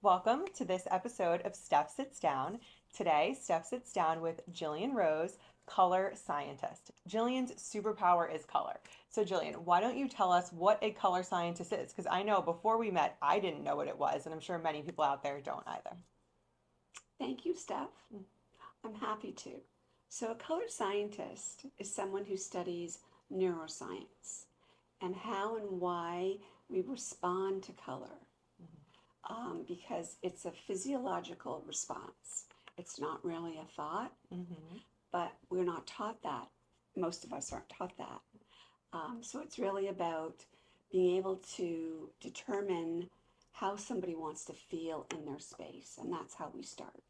Welcome to this episode of Steph Sits Down. Today, Steph sits down with Gillian Rose, color scientist. Gillian's superpower is color. So, Gillian, why don't you tell us what a color scientist is? Because I know before we met, I didn't know what it was, and I'm sure many people out there don't either. Thank you, Steph. I'm happy to. So, a color scientist is someone who studies neuroscience and how and why we respond to color because it's a physiological response. It's not really a thought, Mm-hmm. but we're not taught that. Most of us aren't taught that. So, it's really about being able to determine how somebody wants to feel in their space, and that's how we start.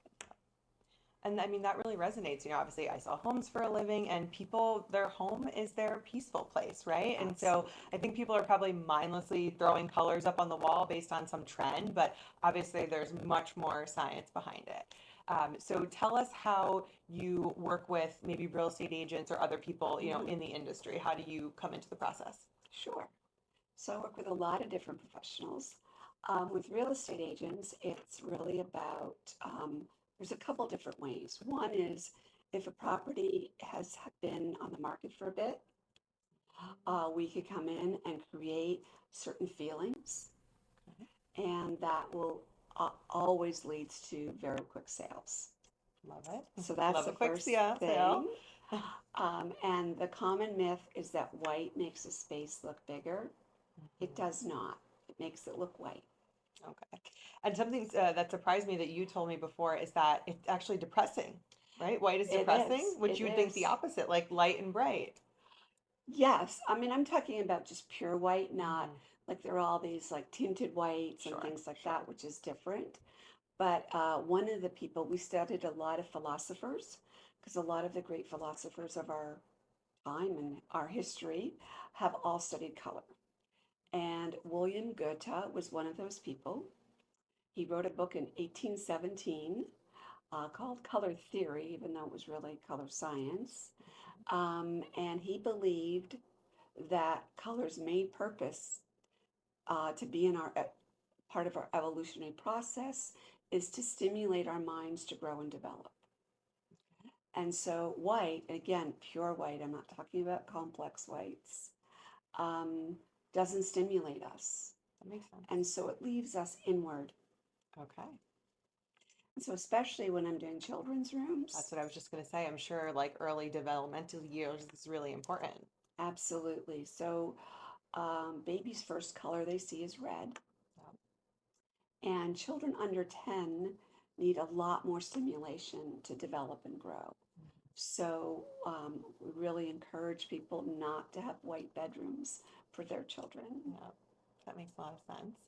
And I mean, that really resonates. Obviously, I sell homes for a living, and people, their home is their peaceful place, right? And so Absolutely. I think people are probably mindlessly throwing colors up on the wall based on some trend, but obviously, there's much more science behind it. So tell us how you work with maybe real estate agents or other people, Mhm. in the industry. How do you come into the process? Sure. So I work with a lot of different professionals. With real estate agents, it's really about, there's a couple different ways. One is if a property has been on the market for a bit, we could come in and create certain feelings, Okay. and that will always leads to very quick sales. Love it. So that's Love a the quick first sale. thing. And the common myth is that white makes a space look bigger. It Mhm. does not. It makes it look white. Okay. And something that surprised me that you told me before is that it's actually depressing, right? White is It depressing, is. which It you would think the is. opposite, like light and bright. Yes. I mean, I'm talking about just pure white, not Hmm. like there are all these like tinted whites and Sure, things like sure. that, which is different. But one of the people, we studied a lot of philosophers because a lot of the great philosophers of our time and our history have all studied color. And William Goethe was one of those people. He wrote a book in 1817 called Color Theory, even though it was really color science. And he believed that color's main purpose to be in our part of our evolutionary process is to stimulate our minds to grow and develop. And so, white, again, pure white, I'm not talking about complex whites, um, doesn't stimulate us. That makes sense. And so it leaves us inward. Okay. And so, especially when I'm doing children's That's rooms, what I was just going to say. I'm sure like early developmental years is really important. absolutely. So, baby's first color they see is red, Yeah. and children under 10 need a lot more stimulation to develop and grow. So, we really encourage people not to have white bedrooms for their children. Yeah, that makes a lot of sense.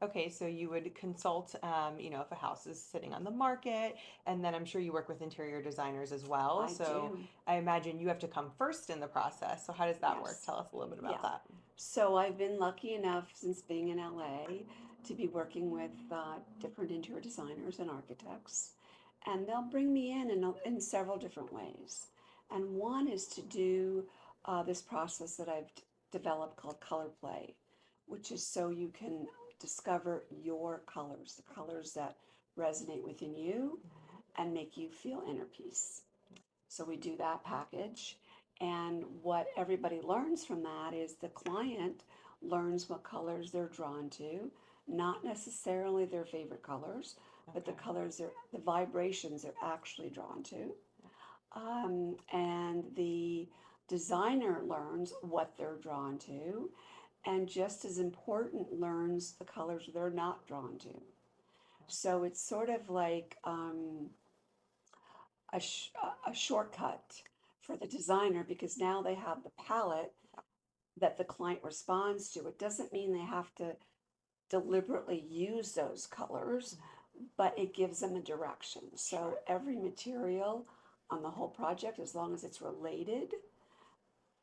Okay, so you would consult, if a house is sitting on the market, and then I'm sure you work with interior designers as well. I So do, I imagine you have to come first in the process. So how does that work? yes. Tell us a little bit about Yeah. that. So I've been lucky enough since being in LA to be working with different interior designers and architects, and they'll bring me in several different ways. And one is to do this process that I've developed called color play, which is so you can discover your colors, the colors that resonate within you Mhm. and make you feel inner peace. So we do that package. And what everybody learns from that is the client learns what colors they're drawn to, not necessarily their favorite colors, but the Okay. colors, the vibrations they're actually drawn to. And the designer learns what they're drawn to, and just as important, learns the colors they're not drawn to. So it's sort of like a, sh- a shortcut for the designer because now they have the palette that the client responds to. It doesn't mean they have to deliberately use those colors, but it gives them a direction. So Sure. every material on the whole project, as long as it's related,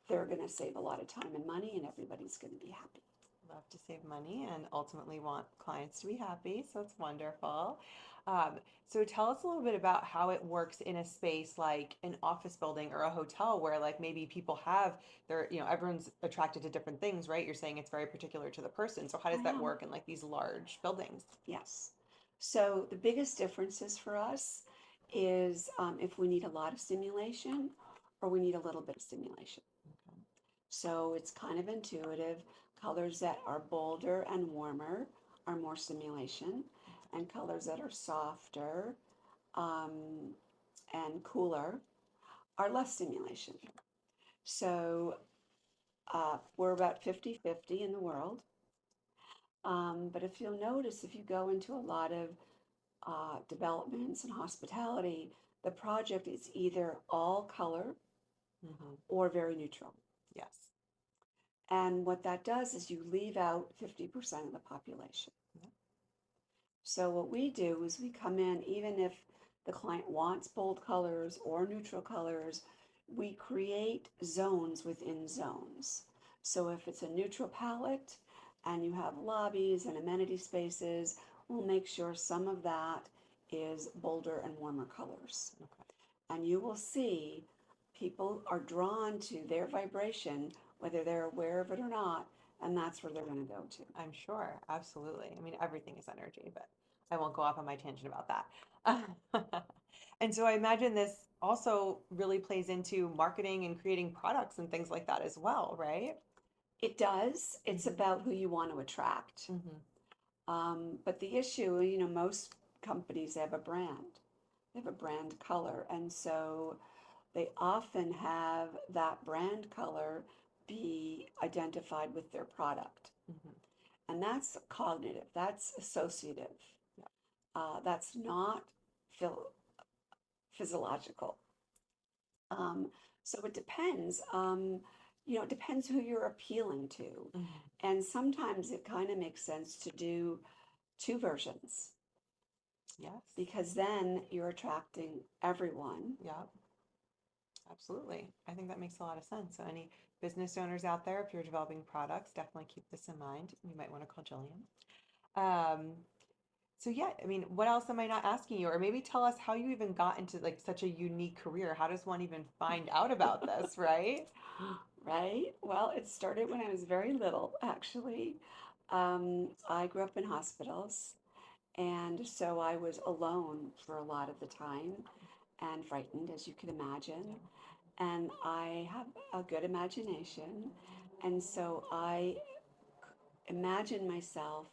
they're going to save a lot of time and money and everybody's going to be happy. Love to save money and ultimately want clients to be happy. So it's wonderful. Um, so tell us a little bit about how it works in a space like an office building or a hotel where like maybe people have everyone's attracted to different things, right? You're saying it's very particular to the person. So how I does that am. work in like these large buildings? Yes. So the biggest differences for us is if we need a lot of stimulation or we need a little bit of stimulation. Okay. So it's kind of intuitive. Colors that are bolder and warmer are more stimulation, and colors that are softer um, and cooler are less stimulation. So we're about 50-50 in the world. But if you'll notice, if you go into a lot of developments and hospitality, the project is either all color Hmm. or very neutral. Yes. And what that does is you leave out 50% of the population. Yeah. So what we do is we come in, even if the client wants bold colors or neutral colors, we create zones within zones. So if it's a neutral palette and you have lobbies and amenity spaces, we'll make sure some of that is bolder and warmer colors. Okay. And you will see people are drawn to their vibration, whether they're aware of it or not, and that's where they're going to go to. I'm sure. Absolutely. I mean, everything is energy, but I won't go off on my tangent about that. And so I imagine this also really plays into marketing and creating products and things like that as well, right? It does. It's Hmm. about who you want to attract. Hmm. But the issue, most companies have a brand. They have a brand color. And so they often have that brand color be identified with their product. Hmm. And that's cognitive, that's associative, Yeah. that's not phil- physiological. Um, so it depends. It depends who you're appealing to. Hmm. And sometimes it kind of makes sense to do two versions Yes. because then you're attracting everyone. Yeah. Absolutely. I think that makes a lot of sense. So any business owners out there, if you're developing products, definitely keep this in mind. You might want to call Jillian. Um, so yeah, I mean, what else am I not asking you? Or maybe tell us how you even got into like such a unique career. How does one even find out about this, right? Right? Well, it started when I was very little, actually. I grew up in hospitals, and so I was alone for a lot of the time and frightened, as you can imagine. Yeah. And I have a good imagination, and so I imagine myself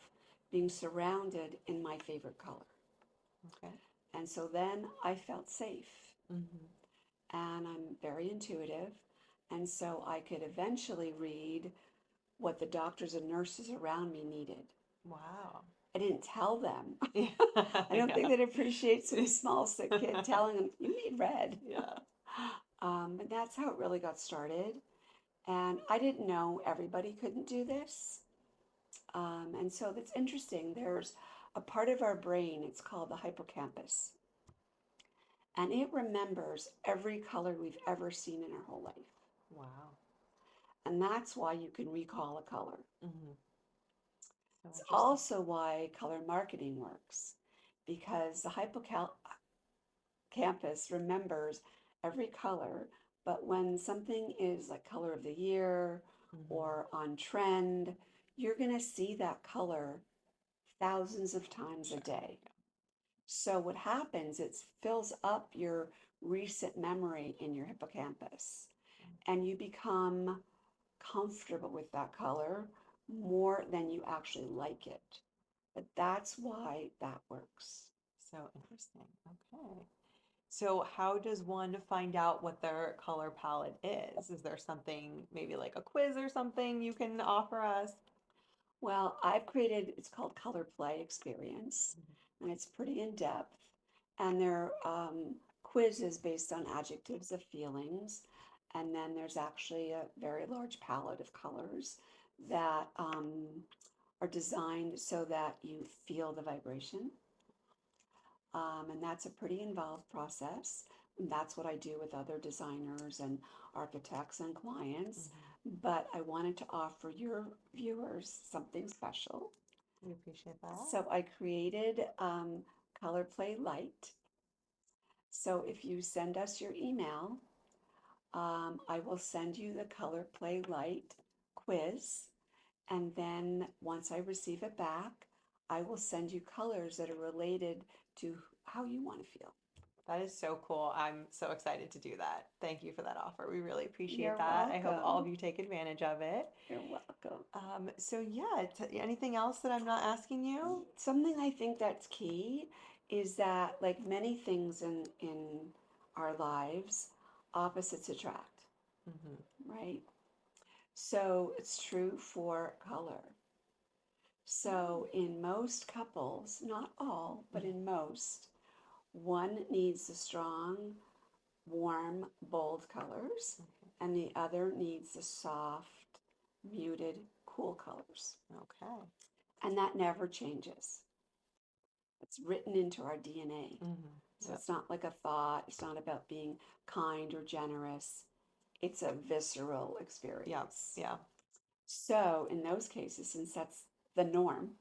being surrounded in my favorite color. Okay. And so then I felt safe, Hmm. and I'm very intuitive, and so I could eventually read what the doctors and nurses around me needed. Wow. I didn't tell them. Yeah. I don't think Yeah. they'd appreciate some small sick kid telling them, you need red. Yeah. But that's how it really got started. And I didn't know everybody couldn't do this. And so that's interesting. There's a part of our brain, it's called the hippocampus, and it remembers every color we've ever seen in our whole life. Wow. And that's why you can recall a color. Hmm. So It's interesting. also why color marketing works, because the hippocampus remembers every color, but when something is like color of the year Hmm. or on trend, you're going to see that color thousands of times a Sure. day. So what happens, it fills up your recent memory in your hippocampus, and you become comfortable with that color more than you actually like it. But that's why that works. So interesting. Okay. So how does one find out what their color palette is? Is there something, maybe like a quiz or something you can offer us? Well, I've created, it's called Color Play Experience, Mhm. and it's pretty in depth. And there are quizzes based on adjectives of feelings. And then there's actually a very large palette of colors that are designed so that you feel the vibration. And that's a pretty involved process. And that's what I do with other designers and architects and clients. Mhm. But I wanted to offer your viewers something special. We appreciate that. So I created Color Play Light. So if you send us your email, I will send you the Color Play Light quiz. And then once I receive it back, I will send you colors that are related to how you want to feel. That is so cool. I'm so excited to do that. Thank you for that offer. We really appreciate You're that. I hope all of welcome. you take advantage of it. You're welcome. So yeah, anything else that I'm not asking you? Something I think that's key is that, like many things in our lives, opposites attract, Hmm. right? So it's true for color. So in most couples, not all, but in most, one needs the strong, warm, bold colors, and the other needs the soft, muted, cool colors. Okay. And that never changes. It's written into our DNA. Hmm. So Yep. it's not like a thought, it's not about being kind or generous. It's a visceral Yep. experience. Yeah. So in those cases, since that's the norm,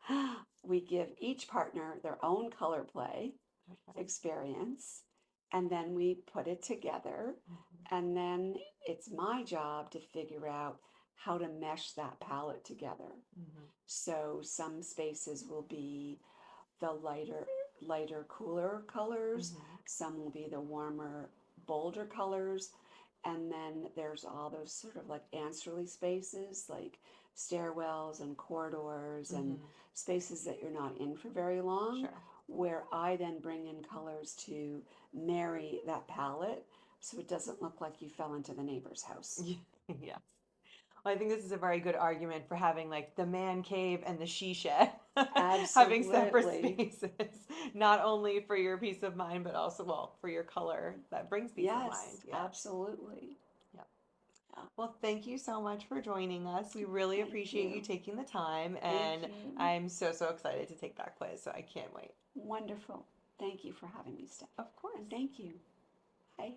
Yeah. we give each partner their own color play Okay. experience, and then we put it together. Hmm. And then it's my job to figure out how to mesh that palette together. Hmm. So some spaces will be the lighter, cooler colors. Hmm. Some will be the warmer, bolder colors. And then there's all those sort of like ancillary spaces, like stairwells and corridors and Hmm. spaces that you're not in for very long, Sure. where I then bring in colors to marry that palette so it doesn't look like you fell into the neighbor's house. Yeah. Well, I think this is a very good argument for having like the man cave and the she shed, having separate Absolutely. spaces, not only for your peace of mind, but also, well, for your color that brings peace of mind. Yes, Yeah. absolutely. Yeah. Yeah. Well, thank you so much for joining us. We really Thank appreciate you you. taking the time, Thank and you. I'm so, so excited to take that quiz, so I can't wait. Wonderful. Thank you for having me, Steph. Of course. And thank you. Bye.